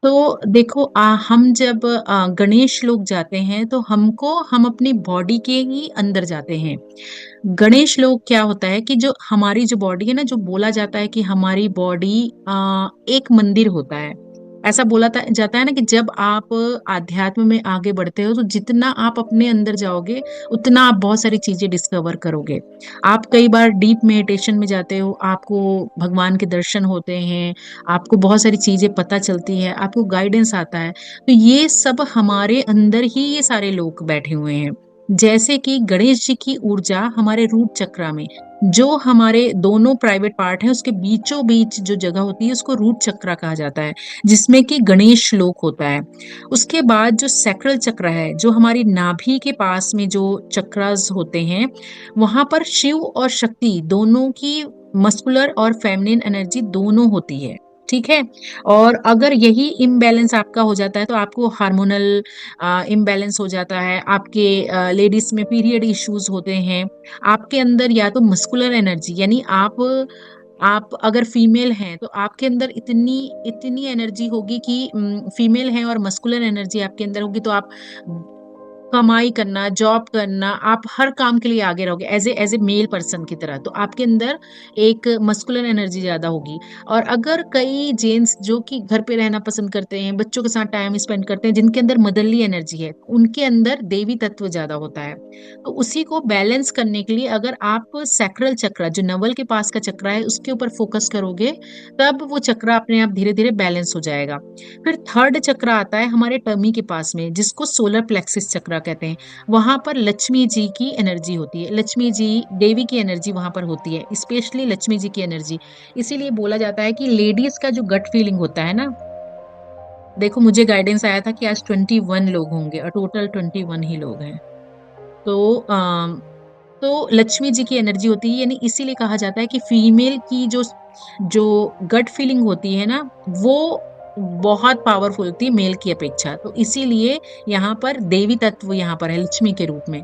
तो देखो हम जब गणेश लोग जाते हैं तो हम अपनी बॉडी के ही अंदर जाते हैं। गणेश लोग क्या होता है कि जो हमारी जो बॉडी है ना, जो बोला जाता है कि हमारी बॉडी एक मंदिर होता है। ऐसा जाता है ना कि जब आप आध्यात्म में आगे बढ़ते हो तो जितना आप अपने अंदर जाओगे उतना आप बहुत सारी चीजें डिस्कवर करोगे। आप कई बार डीप मेडिटेशन में जाते हो, आपको भगवान के दर्शन होते हैं, आपको बहुत सारी चीजें पता चलती है, आपको गाइडेंस आता है। तो ये सब हमारे अंदर ही ये सारे लोग बैठे हुए हैं। जैसे कि गणेश जी की ऊर्जा हमारे रूट चक्रा में, जो हमारे दोनों प्राइवेट पार्ट है उसके बीचों बीच जो जगह होती है उसको रूट चक्रा कहा जाता है, जिसमें कि गणेश श्लोक होता है। उसके बाद जो सैक्रल चक्र है, जो हमारी नाभि के पास में जो चक्रास होते हैं, वहां पर शिव और शक्ति दोनों की मस्कुलर और फेमिनिन एनर्जी दोनों होती है। ठीक है। और अगर यही इम्बैलेंस आपका हो जाता है तो आपको हार्मोनल इम्बैलेंस हो जाता है, आपके लेडीज में पीरियड इश्यूज होते हैं। आपके अंदर या तो मस्कुलर एनर्जी, यानी आप अगर फीमेल हैं तो आपके अंदर इतनी इतनी एनर्जी होगी कि फीमेल हैं और मस्कुलर एनर्जी आपके अंदर होगी तो आप कमाई करना, जॉब करना, आप हर काम के लिए आगे रहोगे एज ए मेल पर्सन की तरह। तो आपके अंदर एक मस्कुलर एनर्जी ज्यादा होगी। और अगर कई जेंट्स जो कि घर पे रहना पसंद करते हैं, बच्चों के साथ टाइम स्पेंड करते हैं, जिनके अंदर मदरली एनर्जी है, उनके अंदर देवी तत्व ज्यादा होता है। तो उसी को बैलेंस करने के लिए अगर आप सैक्रल चक्र, जो नवल के पास का चक्र है, उसके ऊपर फोकस करोगे, तब वो चक्र अपने आप धीरे धीरे बैलेंस हो जाएगा। फिर थर्ड चक्र आता है हमारे टमी के पास में, जिसको सोलर प्लेक्सिस चक्र कहते हैं। वहां पर लक्ष्मी जी की एनर्जी होती है, लक्ष्मी जी देवी की एनर्जी वहां पर होती है, स्पेशली लक्ष्मी जी की एनर्जी। इसीलिए बोला जाता है कि लेडीज का जो गट फीलिंग होता है ना, देखो मुझे गाइडेंस आया था कि आज 21 लोग होंगे और टोटल 21 ही लोग हैं। तो तो लक्ष्मी जी की एनर्जी होती है, यानी इसीलिए कहा जाता है कि फीमेल की जो जो गट फीलिंग होती है ना, वो बहुत पावरफुल होती है मेल की अपेक्षा। तो इसीलिए यहाँ पर देवी तत्व यहाँ पर है लक्ष्मी के रूप में।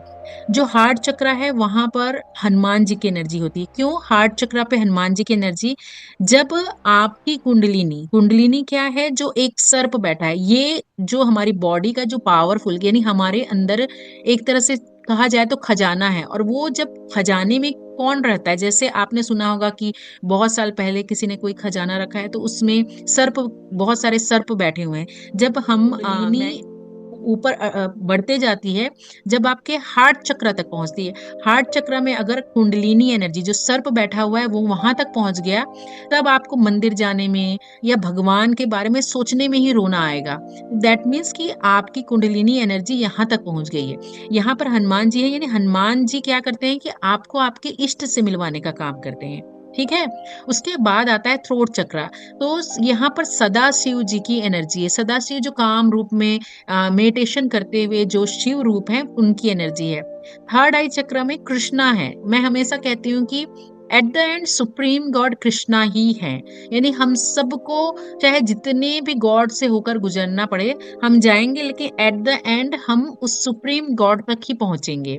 जो हार्ट चक्र है वहां पर हनुमान जी की एनर्जी होती है। क्यों हार्ट चक्र पे हनुमान जी की एनर्जी? जब आपकी कुंडलिनी, कुंडलिनी क्या है? जो एक सर्प बैठा है, ये जो हमारी बॉडी का जो पावरफुल, यानी हमारे अंदर एक तरह से कहा जाए तो खजाना है। और वो जब खजाने में कौन रहता है, जैसे आपने सुना होगा कि बहुत साल पहले किसी ने कोई खजाना रखा है तो उसमें सर्प, बहुत सारे सर्प बैठे हुए हैं। जब हम कुंडलिनी ऊपर बढ़ते जाती है, जब आपके हार्ट चक्र तक पहुंचती है, हार्ट चक्र में अगर कुंडलिनी एनर्जी, जो सर्प बैठा हुआ है, वो वहां तक पहुंच गया, तब आपको मंदिर जाने में या भगवान के बारे में सोचने में ही रोना आएगा। दैट मीन्स कि आपकी कुंडलिनी एनर्जी यहाँ तक पहुंच गई है। यहाँ पर हनुमान जी है, यानी हनुमान जी क्या करते हैं कि आपको आपके इष्ट से मिलवाने का काम करते हैं। ठीक है। उसके बाद आता है थ्रोट चक्र। तो यहाँ पर सदा शिव जी की एनर्जी है, सदा शिव जो काम रूप में मेडिटेशन करते हुए जो शिव रूप है, उनकी एनर्जी है। थर्ड आई चक्र में कृष्णा है। मैं हमेशा कहती हूँ कि at the end supreme God Krishna ही है। यानी हम सबको चाहे जितने भी गॉड से होकर गुजरना पड़े, हम जाएंगे, लेकिन एट द एंड हम उस सुप्रीम गॉड तक ही पहुंचेंगे।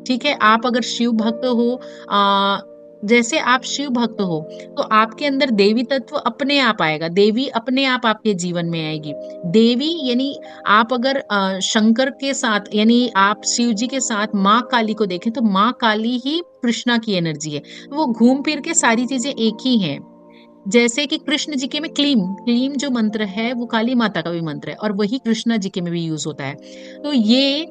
ठीक है। आप अगर शिव भक्त हो, आ, जैसे आप शिव भक्त हो तो आपके अंदर देवी तत्व अपने आप आएगा, देवी अपने आप आपके जीवन में आएगी। देवी यानी आप अगर शंकर के साथ, यानी आप शिव जी के साथ माँ काली को देखें तो माँ काली ही कृष्णा की एनर्जी है। वो घूम फिर के सारी चीजें एक ही हैं। जैसे कि कृष्ण जी के में क्लीम, क्लीम जो मंत्र है वो काली माता का भी मंत्र है, और वही कृष्णा जी के में भी यूज होता है। तो ये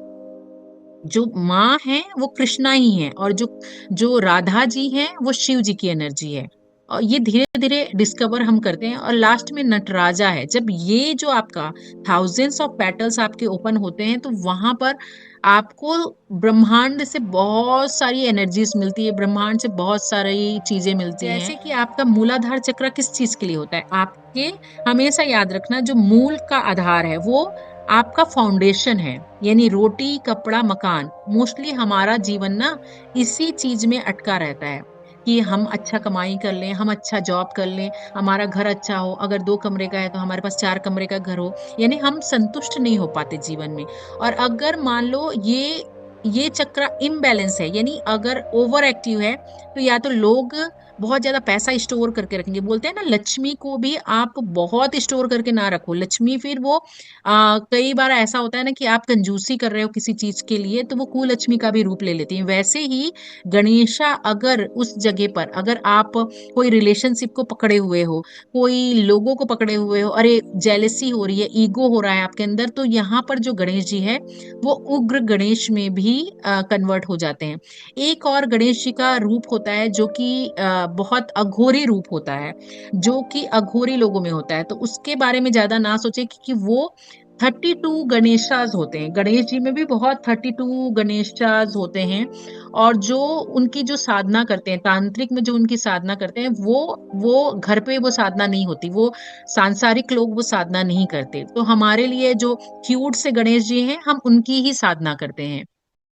जो माँ है वो कृष्णा ही है, और जो जो राधा जी हैं वो शिव जी की एनर्जी है। और ये धीरे धीरे डिस्कवर हम करते हैं। और लास्ट में नटराजा है। जब ये जो आपका थाउजेंड्स ऑफ पेटल्स आपके ओपन होते हैं तो वहां पर आपको ब्रह्मांड से बहुत सारी एनर्जीज मिलती है, ब्रह्मांड से बहुत सारी चीजें मिलती हैं। जैसे कि आपका मूलाधार चक्र किस चीज के लिए होता है? आपके, हमेशा याद रखना, जो मूल का आधार है वो आपका फाउंडेशन है, यानी रोटी कपड़ा मकान। मोस्टली हमारा जीवन ना इसी चीज में अटका रहता है कि हम अच्छा कमाई कर लें, हम अच्छा जॉब कर लें, हमारा घर अच्छा हो, अगर 2 कमरे का है तो हमारे पास 4 कमरे का घर हो। यानी हम संतुष्ट नहीं हो पाते जीवन में। और अगर मान लो ये चक्र इम्बैलेंस है, यानी अगर ओवर एक्टिव है, तो या तो लोग बहुत ज़्यादा पैसा स्टोर करके रखेंगे। बोलते हैं ना लक्ष्मी को भी आप बहुत स्टोर करके ना रखो, लक्ष्मी फिर वो कई बार ऐसा होता है ना कि आप कंजूसी कर रहे हो किसी चीज़ के लिए तो वो कुलक्ष्मी का भी रूप ले लेती हैं। वैसे ही गणेशा अगर उस जगह पर अगर आप कोई रिलेशनशिप को पकड़े हुए हो, कोई लोगों को पकड़े हुए हो, अरे जेलसी हो रही है, ईगो हो रहा है आपके अंदर, तो यहाँ पर जो गणेश जी है, वो उग्र गणेश में भी कन्वर्ट हो जाते हैं। एक और गणेश जी का रूप होता है जो कि बहुत अघोरी रूप होता है, जो कि अघोरी लोगों में होता है, तो उसके बारे में ज़्यादा ना सोचें क्योंकि वो 32 गणेशास होते हैं। गणेश जी में भी बहुत 32 गणेशास होते हैं और जो उनकी जो साधना करते हैं, तांत्रिक में जो उनकी साधना करते हैं, वो घर पे वो साधना नहीं होती, वो सांसारिक लोग वो साधना नहीं करते। तो हमारे लिए जो क्यूट से गणेश जी हैं, हम उनकी ही साधना करते हैं।